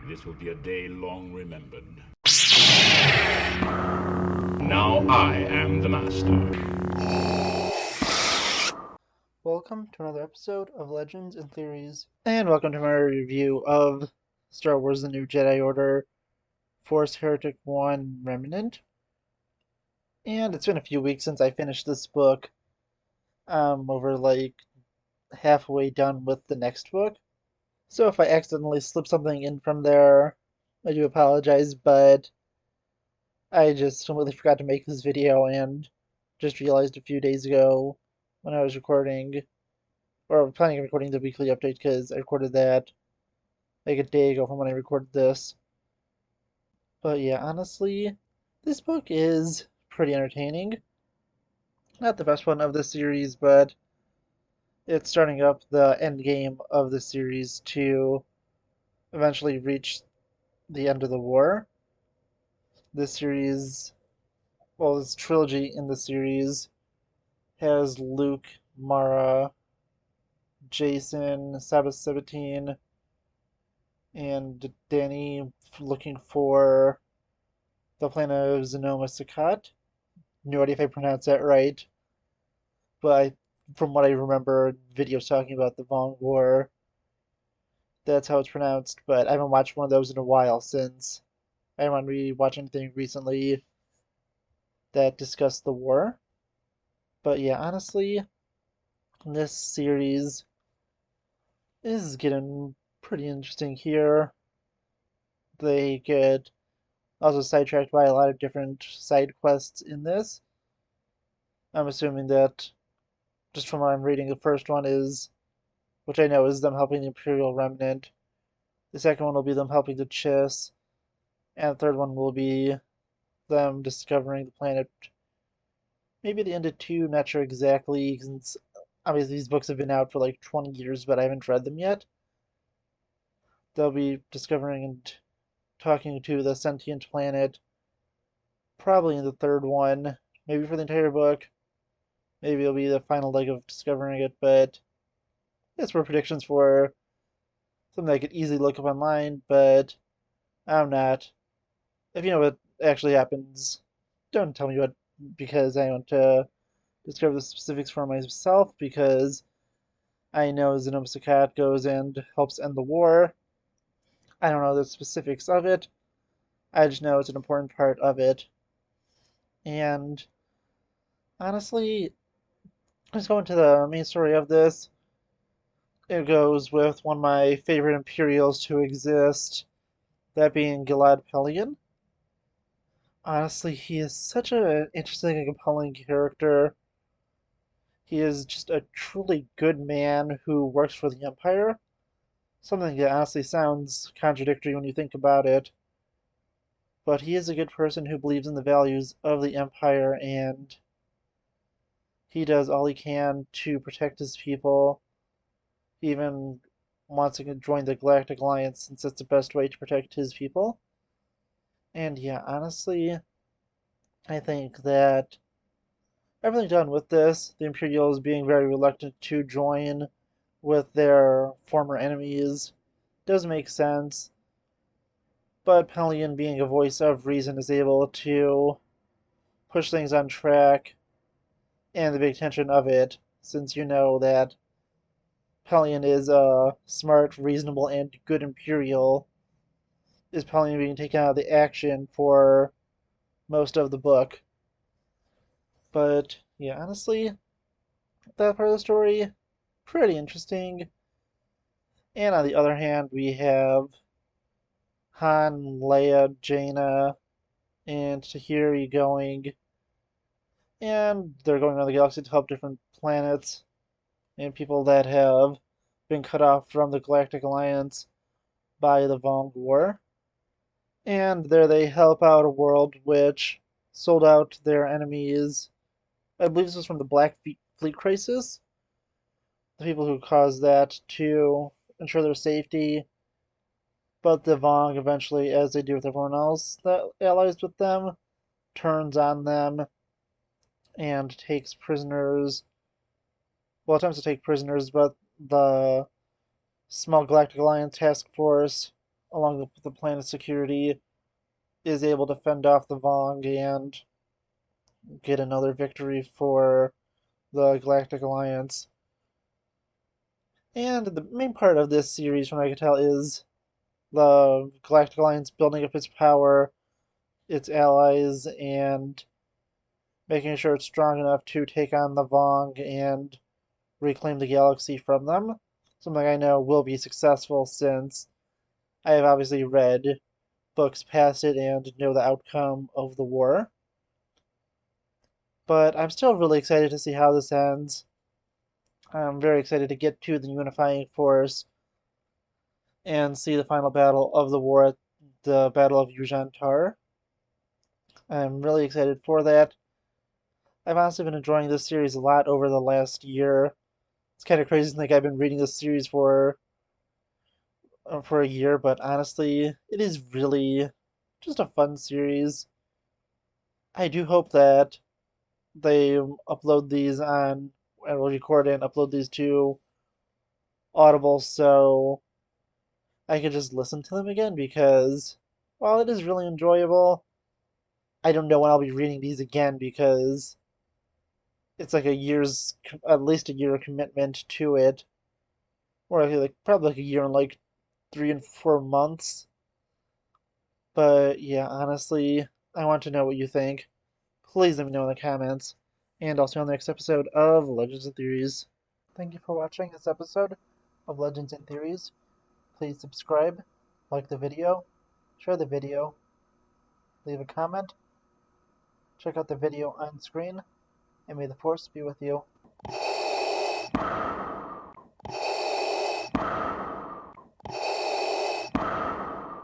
This will be a day long remembered. Now I am the master. Welcome to another episode of Legends and Theories, and welcome to my review of Star Wars The New Jedi Order, Force Heretic I Remnant. And it's been a few weeks since I finished this book. I'm over like halfway done with the next book. So if I accidentally slip something in from there, I do apologize, but I just completely forgot to make this video and just realized a few days ago when I was recording, or planning on recording the weekly update because I recorded that like a day ago from when I recorded this. But yeah, honestly, this book is pretty entertaining. Not the best one of the series, but it's starting up the end game of the series to eventually reach the end of the war. This series, well, this trilogy in the series has Luke, Mara, Jason, Sabine, and Danny looking for the planet of Zonoma Sakat. No idea if I pronounced that right, but from what I remember, videos talking about the Vong War, that's how it's pronounced. But I haven't watched one of those in a while since I haven't really watched anything recently that discussed the war. But yeah, honestly, this series is getting pretty interesting here. They get also sidetracked by a lot of different side quests in this. I'm assuming that just from what I'm reading, the first one is, which I know is them helping the Imperial Remnant. The second one will be them helping the Chiss, and the third one will be them discovering the planet. Maybe the end of two, not sure exactly, since obviously these books have been out for like 20 years, but I haven't read them yet. They'll be discovering and talking to the sentient planet, probably in the third one, maybe for the entire book. Maybe it'll be the final leg of discovering it, but it's for predictions for something I could easily look up online, but I'm not. If you know what actually happens, don't tell me what, because I want to discover the specifics for myself, because I know Xenobisakat goes and helps end the war. I don't know the specifics of it. I just know it's an important part of it. And honestly, let's go into the main story of this. It goes with one of my favorite Imperials to exist, that being Gilad Pellaeon. Honestly, he is such an interesting and compelling character. He is just a truly good man who works for the Empire. Something that honestly sounds contradictory when you think about it. But he is a good person who believes in the values of the Empire, and he does all he can to protect his people. He even wants to join the Galactic Alliance since it's the best way to protect his people. And yeah, honestly, I think that everything done with this, the Imperials being very reluctant to join with their former enemies, does make sense. But Pellaeon, being a voice of reason, is able to push things on track, and the big tension of it, since you know that Pellaeon is a smart, reasonable, and good Imperial, is Pellaeon being taken out of the action for most of the book. But yeah, honestly, that part of the story, pretty interesting. And on the other hand, we have Han, Leia, Jaina, and Tahiri going, and they're going around the galaxy to help different planets and people that have been cut off from the Galactic Alliance by the Vong War. And there they help out a world which sold out their enemies. I believe this was from the Black Fleet Crisis. The people who caused that to ensure their safety. But the Vong eventually, as they do with everyone else that allies with them, turns on them and takes prisoners. Well, attempts to take prisoners, but the small Galactic Alliance task force along with the planet's security, is able to fend off the Vong and get another victory for the Galactic Alliance. And the main part of this series, from what I can tell, is the Galactic Alliance building up its power, its allies, and making sure it's strong enough to take on the Vong and reclaim the galaxy from them. Something I know will be successful since I have obviously read books past it and know the outcome of the war. But I'm still really excited to see how this ends. I'm very excited to get to the unifying force and see the final battle of the war, the Battle of Yuuzhan. I'm really excited for that. I've honestly been enjoying this series a lot over the last year. It's kind of crazy to think I've been reading this series for a year, but honestly, it is really just a fun series. I do hope that they upload these on, and will record and upload these to Audible so I could just listen to them again because while it is really enjoyable, I don't know when I'll be reading these again because it's like at least a year commitment to it, or like probably like a year and like 3 and 4 months. But yeah, honestly, I want to know what you think. Please let me know in the comments, and I'll see you on the next episode of Legends and Theories. Thank you for watching this episode of Legends and Theories. Please subscribe, like the video, share the video, leave a comment, check out the video on screen, and may the Force be with you.